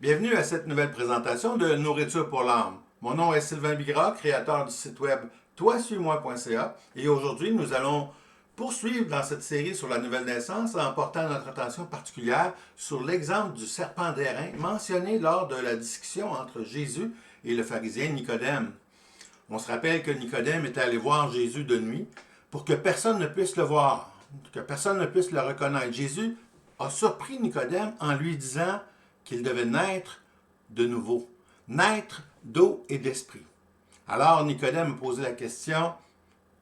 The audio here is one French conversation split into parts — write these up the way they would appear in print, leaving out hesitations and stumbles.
Bienvenue à cette nouvelle présentation de Nourriture pour l'âme. Mon nom est Sylvain Bigras, créateur du site web toisuis-moi.ca et aujourd'hui nous allons poursuivre dans cette série sur la nouvelle naissance en portant notre attention particulière sur l'exemple du serpent d'airain mentionné lors de la discussion entre Jésus et le pharisien Nicodème. On se rappelle que Nicodème était allé voir Jésus de nuit pour que personne ne puisse le voir, que personne ne puisse le reconnaître. Jésus a surpris Nicodème en lui disant qu'il devait naître de nouveau, naître d'eau et d'esprit. Alors Nicodème a posé la question,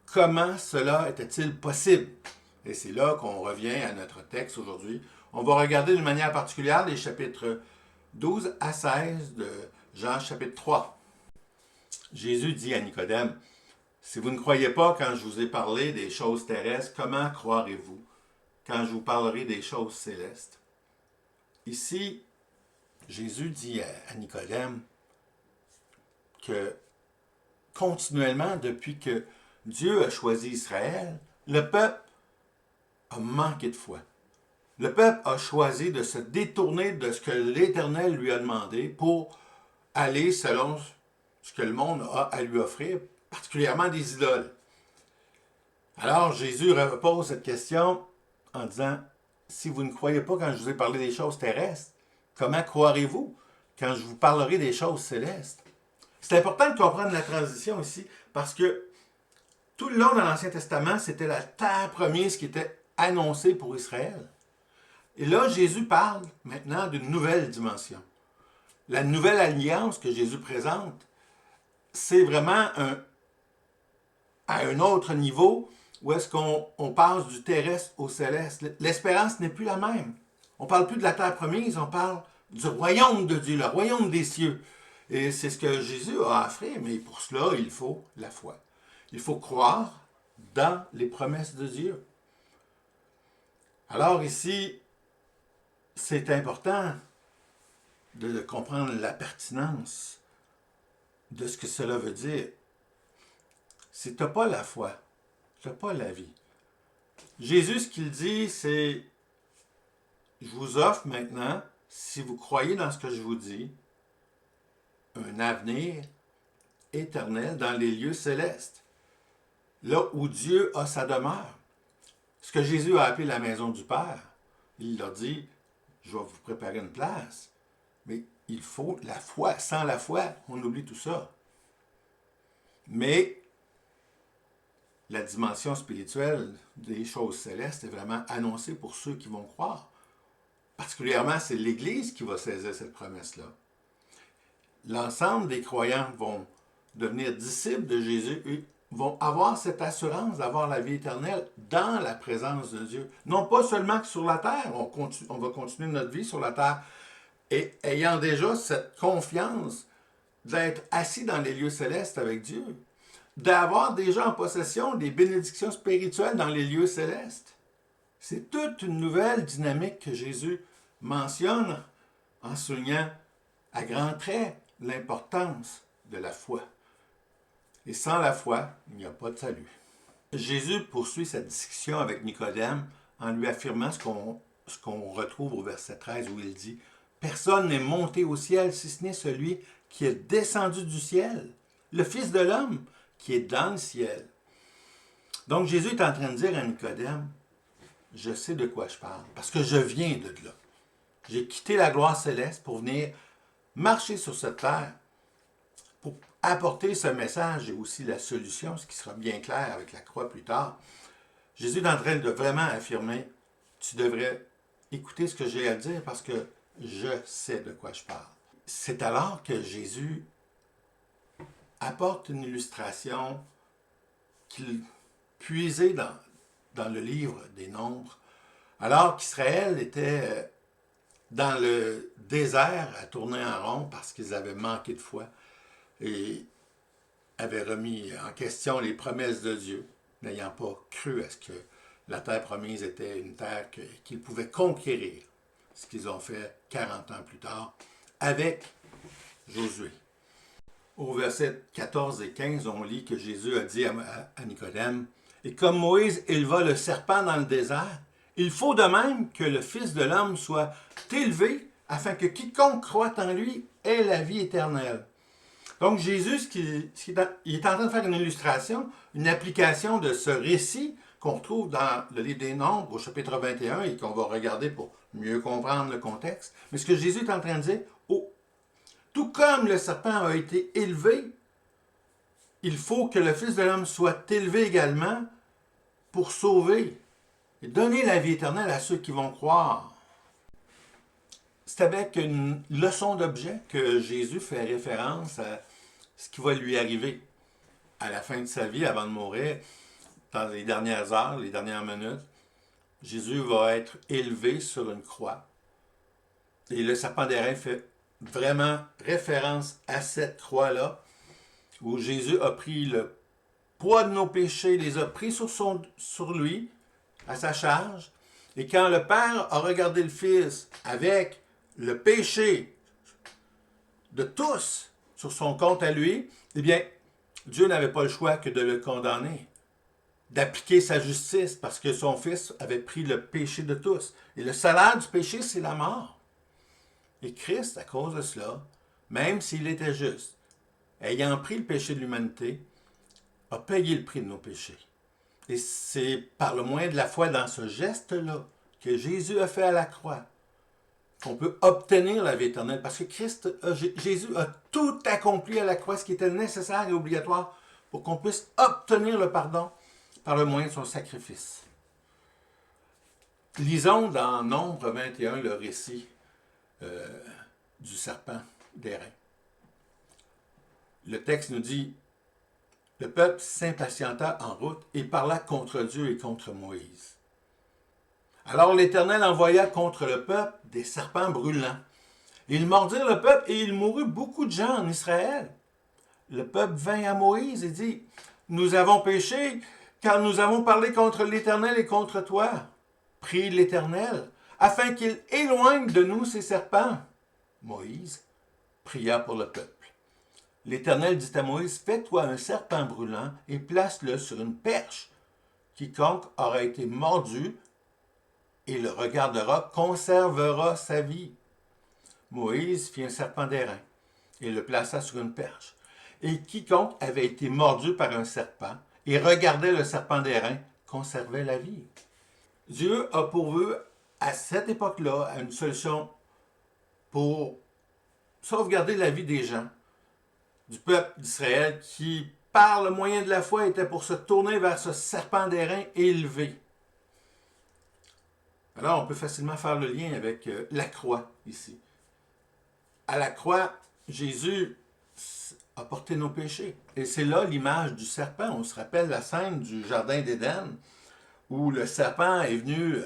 comment cela était-il possible? Et c'est là qu'on revient à notre texte aujourd'hui. On va regarder d'une manière particulière les chapitres 12 à 16 de Jean chapitre 3. Jésus dit à Nicodème, « Si vous ne croyez pas quand je vous ai parlé des choses terrestres, comment croirez-vous quand je vous parlerai des choses célestes? » Ici, Jésus dit à Nicodème que continuellement, depuis que Dieu a choisi Israël, le peuple a manqué de foi. Le peuple a choisi de se détourner de ce que l'Éternel lui a demandé pour aller selon ce que le monde a à lui offrir, particulièrement des idoles. Alors Jésus repose cette question en disant, « Si vous ne croyez pas quand je vous ai parlé des choses terrestres, comment croirez-vous quand je vous parlerai des choses célestes? » C'est important de comprendre la transition ici, parce que tout le long de l'Ancien Testament, c'était la terre promise qui était annoncée pour Israël. Et là, Jésus parle maintenant d'une nouvelle dimension. La nouvelle alliance que Jésus présente, c'est vraiment à un autre niveau où est-ce qu'on passe du terrestre au céleste. L'espérance n'est plus la même. On ne parle plus de la terre promise, on parle du royaume de Dieu, le royaume des cieux. Et c'est ce que Jésus a offert, mais pour cela, il faut la foi. Il faut croire dans les promesses de Dieu. Alors ici, c'est important de comprendre la pertinence de ce que cela veut dire. Si tu n'as pas la foi, tu n'as pas la vie. Jésus, ce qu'il dit, c'est « Je vous offre maintenant, si vous croyez dans ce que je vous dis, un avenir éternel dans les lieux célestes, là où Dieu a sa demeure. » Ce que Jésus a appelé la maison du Père, il leur dit, je vais vous préparer une place, mais il faut la foi. Sans la foi, on oublie tout ça. Mais la dimension spirituelle des choses célestes est vraiment annoncée pour ceux qui vont croire. Particulièrement, c'est l'Église qui va saisir cette promesse-là. L'ensemble des croyants vont devenir disciples de Jésus et vont avoir cette assurance d'avoir la vie éternelle dans la présence de Dieu. Non pas seulement que sur la terre, on va continuer notre vie sur la terre, et ayant déjà cette confiance d'être assis dans les lieux célestes avec Dieu, d'avoir déjà en possession des bénédictions spirituelles dans les lieux célestes. C'est toute une nouvelle dynamique que Jésus mentionne en soulignant à grands traits l'importance de la foi. Et sans la foi, il n'y a pas de salut. Jésus poursuit cette discussion avec Nicodème en lui affirmant ce qu'on retrouve au verset 13 où il dit « Personne n'est monté au ciel si ce n'est celui qui est descendu du ciel, le Fils de l'homme qui est dans le ciel. » Donc Jésus est en train de dire à Nicodème « Je sais de quoi je parle, parce que je viens de là. J'ai quitté la gloire céleste pour venir marcher sur cette terre, pour apporter ce message et aussi la solution, ce qui sera bien clair avec la croix plus tard. » Jésus est en train de vraiment affirmer « Tu devrais écouter ce que j'ai à dire parce que je sais de quoi je parle. » C'est alors que Jésus apporte une illustration qu'il puisait dans le livre des Nombres, alors qu'Israël était dans le désert à tourner en rond parce qu'ils avaient manqué de foi et avaient remis en question les promesses de Dieu, n'ayant pas cru à ce que la terre promise était une terre qu'ils pouvaient conquérir, ce qu'ils ont fait 40 ans plus tard avec Josué. Au verset 14 et 15, on lit que Jésus a dit à Nicodème, « Et comme Moïse éleva le serpent dans le désert, il faut de même que le Fils de l'homme soit élevé afin que quiconque croit en lui ait la vie éternelle. Donc Jésus, il est en train de faire une illustration, une application de ce récit qu'on retrouve dans le livre des Nombres au chapitre 21 et qu'on va regarder pour mieux comprendre le contexte. Mais ce que Jésus est en train de dire, oh, tout comme le serpent a été élevé, il faut que le Fils de l'homme soit élevé également pour sauver et donner la vie éternelle à ceux qui vont croire. C'est avec une leçon d'objet que Jésus fait référence à ce qui va lui arriver à la fin de sa vie, avant de mourir, dans les dernières heures, les dernières minutes. Jésus va être élevé sur une croix. Et le serpent d'airain fait vraiment référence à cette croix-là, où Jésus a pris le poids de nos péchés, les a pris sur lui, à sa charge. Et quand le Père a regardé le Fils avec le péché de tous sur son compte à lui, eh bien, Dieu n'avait pas le choix que de le condamner, d'appliquer sa justice, parce que son Fils avait pris le péché de tous. Et le salaire du péché, c'est la mort. Et Christ, à cause de cela, même s'il était juste, ayant pris le péché de l'humanité, a payé le prix de nos péchés. Et c'est par le moyen de la foi dans ce geste-là que Jésus a fait à la croix qu'on peut obtenir la vie éternelle. Parce que Jésus a tout accompli à la croix, ce qui était nécessaire et obligatoire pour qu'on puisse obtenir le pardon par le moyen de son sacrifice. Lisons dans Nombre 21 le récit du serpent d'airain. Le texte nous dit: le peuple s'impatienta en route et parla contre Dieu et contre Moïse. Alors l'Éternel envoya contre le peuple des serpents brûlants. Ils mordirent le peuple et il mourut beaucoup de gens en Israël. Le peuple vint à Moïse et dit: nous avons péché, car nous avons parlé contre l'Éternel et contre toi. Prie l'Éternel, afin qu'il éloigne de nous ces serpents. Moïse pria pour le peuple. L'Éternel dit à Moïse: fais-toi un serpent brûlant et place-le sur une perche. Quiconque aura été mordu et le regardera conservera sa vie. Moïse fit un serpent d'airain et le plaça sur une perche. Et quiconque avait été mordu par un serpent et regardait le serpent d'airain conservait la vie. Dieu a pourvu à cette époque-là à une solution pour sauvegarder la vie des gens, du peuple d'Israël qui, par le moyen de la foi, était pour se tourner vers ce serpent d'airain élevé. Alors, on peut facilement faire le lien avec la croix ici. À la croix, Jésus a porté nos péchés. Et c'est là l'image du serpent. On se rappelle la scène du Jardin d'Éden, où le serpent est venu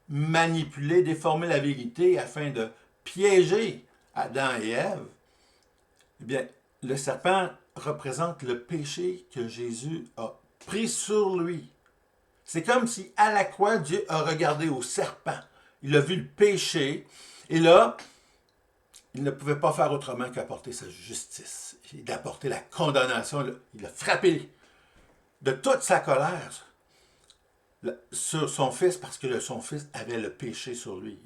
manipuler, déformer la vérité afin de piéger Adam et Ève. Eh bien, le serpent représente le péché que Jésus a pris sur lui. C'est comme si à la croix, Dieu a regardé au serpent. Il a vu le péché. Et là, il ne pouvait pas faire autrement qu'apporter sa justice et d'apporter la condamnation. Il a frappé de toute sa colère sur son fils parce que son fils avait le péché sur lui.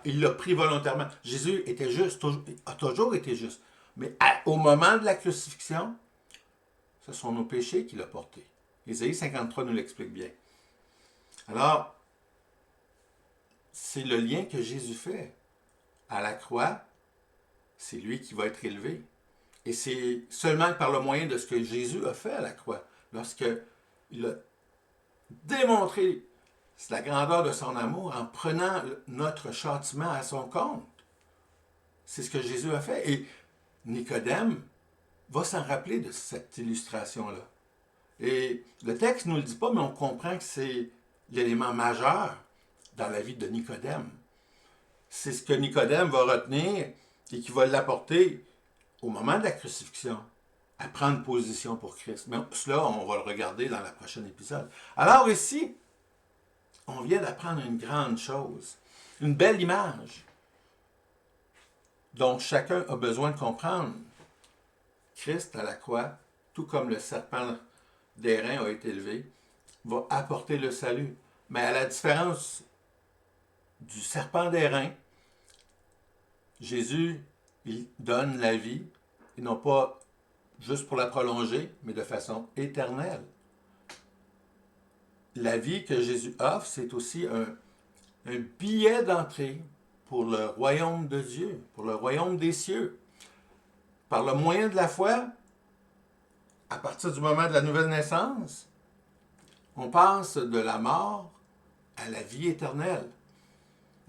Il l'a pris volontairement. Jésus était juste, a toujours été juste. Mais au moment de la crucifixion, ce sont nos péchés qu'il a portés. Ésaïe 53 nous l'explique bien. Alors, c'est le lien que Jésus fait. À la croix, c'est lui qui va être élevé. Et c'est seulement par le moyen de ce que Jésus a fait à la croix, lorsqu'il a démontré la grandeur de son amour en prenant notre châtiment à son compte. C'est ce que Jésus a fait. Et Nicodème va s'en rappeler de cette illustration-là. Et le texte ne nous le dit pas, mais on comprend que c'est l'élément majeur dans la vie de Nicodème. C'est ce que Nicodème va retenir et qui va l'apporter au moment de la crucifixion, à prendre position pour Christ. Mais cela, on va le regarder dans le prochain épisode. Alors ici, on vient d'apprendre une grande chose, une belle image, dont chacun a besoin de comprendre. Christ à la croix, tout comme le serpent d'airain a été élevé, va apporter le salut. Mais à la différence du serpent d'airain, Jésus, il donne la vie, et non pas juste pour la prolonger, mais de façon éternelle. La vie que Jésus offre, c'est aussi un billet d'entrée pour le royaume de Dieu, pour le royaume des cieux. Par le moyen de la foi, à partir du moment de la nouvelle naissance, on passe de la mort à la vie éternelle,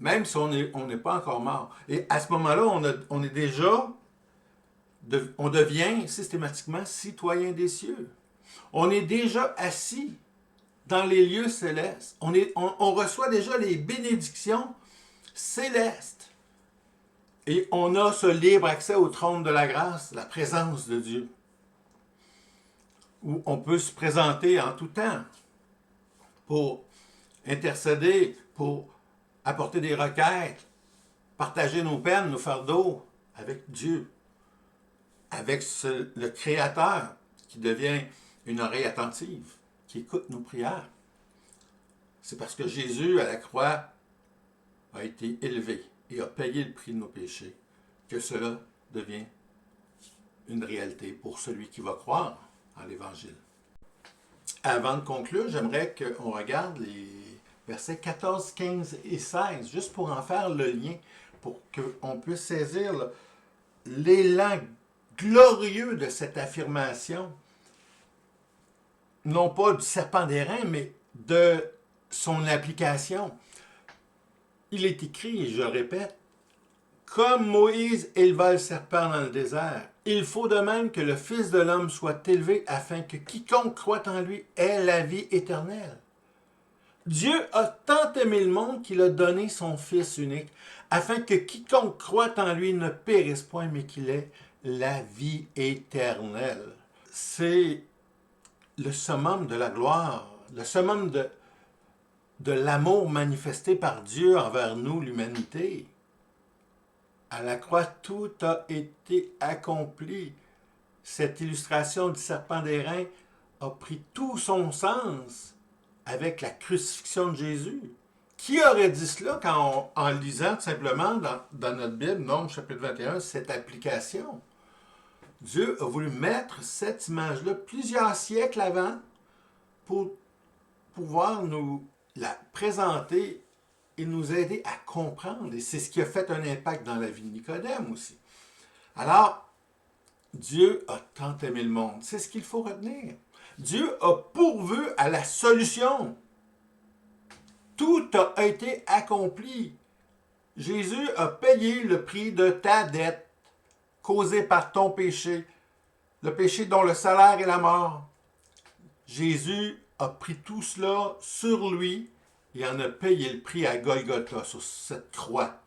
même si on n'est pas encore mort. Et à ce moment-là, on est déjà, on devient systématiquement citoyen des cieux. On est déjà assis dans les lieux célestes. On reçoit déjà les bénédictions célestes. Et on a ce libre accès au trône de la grâce, la présence de Dieu, où on peut se présenter en tout temps pour intercéder, pour apporter des requêtes, partager nos peines, nos fardeaux avec Dieu, avec le Créateur qui devient une oreille attentive, qui écoute nos prières. C'est parce que Jésus, à la croix, a été élevé et a payé le prix de nos péchés que cela devient une réalité pour celui qui va croire en l'Évangile. Avant de conclure, j'aimerais qu'on regarde les versets 14, 15 et 16, juste pour en faire le lien, pour qu'on puisse saisir l'élan glorieux de cette affirmation, non pas du serpent d'airain, mais de son application. Il est écrit, et je répète, comme Moïse éleva le serpent dans le désert, il faut de même que le Fils de l'homme soit élevé afin que quiconque croit en lui ait la vie éternelle. Dieu a tant aimé le monde qu'il a donné son Fils unique, afin que quiconque croit en lui ne périsse point, mais qu'il ait la vie éternelle. C'est le summum de la gloire, le summum de l'amour manifesté par Dieu envers nous, l'humanité. À la croix, tout a été accompli. Cette illustration du serpent d'airain a pris tout son sens avec la crucifixion de Jésus. Qui aurait dit cela en lisant tout simplement dans notre Bible, Nombre chapitre 21, cette application? Dieu a voulu mettre cette image-là plusieurs siècles avant pour pouvoir nous la présenter et nous aider à comprendre. Et c'est ce qui a fait un impact dans la vie de Nicodème aussi. Alors, Dieu a tant aimé le monde. C'est ce qu'il faut retenir. Dieu a pourvu à la solution. Tout a été accompli. Jésus a payé le prix de ta dette causée par ton péché, le péché dont le salaire est la mort. Jésus a pris tout cela sur lui et en a payé le prix à Golgotha, sur cette croix,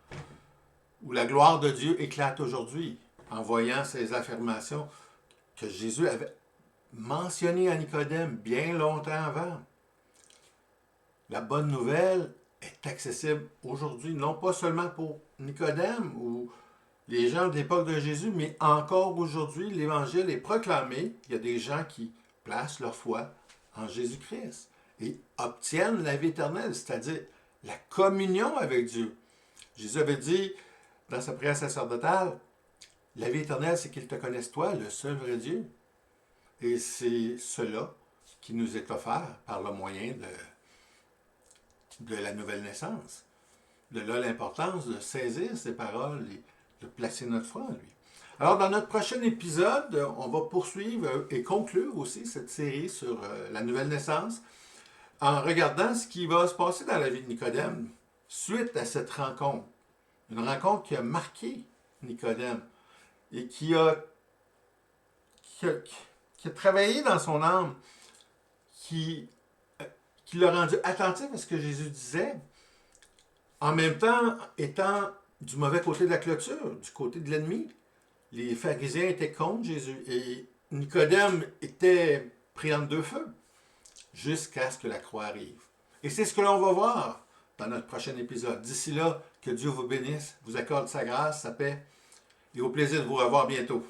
où la gloire de Dieu éclate aujourd'hui, en voyant ces affirmations que Jésus avait mentionnées à Nicodème bien longtemps avant. La bonne nouvelle est accessible aujourd'hui, non pas seulement pour Nicodème ou les gens de l'époque de Jésus, mais encore aujourd'hui, l'Évangile est proclamé. Il y a des gens qui placent leur foi en Jésus-Christ et obtiennent la vie éternelle, c'est-à-dire la communion avec Dieu. Jésus avait dit dans sa prière sacerdotale, la vie éternelle, c'est qu'ils te connaissent toi, le seul vrai Dieu. Et c'est cela qui nous est offert par le moyen de la nouvelle naissance. De là l'importance de saisir ces paroles et de placer notre foi en lui. Alors, dans notre prochain épisode, on va poursuivre et conclure aussi cette série sur la nouvelle naissance en regardant ce qui va se passer dans la vie de Nicodème suite à cette rencontre. Une rencontre qui a marqué Nicodème et qui a travaillé dans son âme, qui l'a rendu attentif à ce que Jésus disait, en même temps étant du mauvais côté de la clôture, du côté de l'ennemi. Les pharisiens étaient contre Jésus et Nicodème était pris entre deux feux jusqu'à ce que la croix arrive. Et c'est ce que l'on va voir dans notre prochain épisode. D'ici là, que Dieu vous bénisse, vous accorde sa grâce, sa paix et au plaisir de vous revoir bientôt.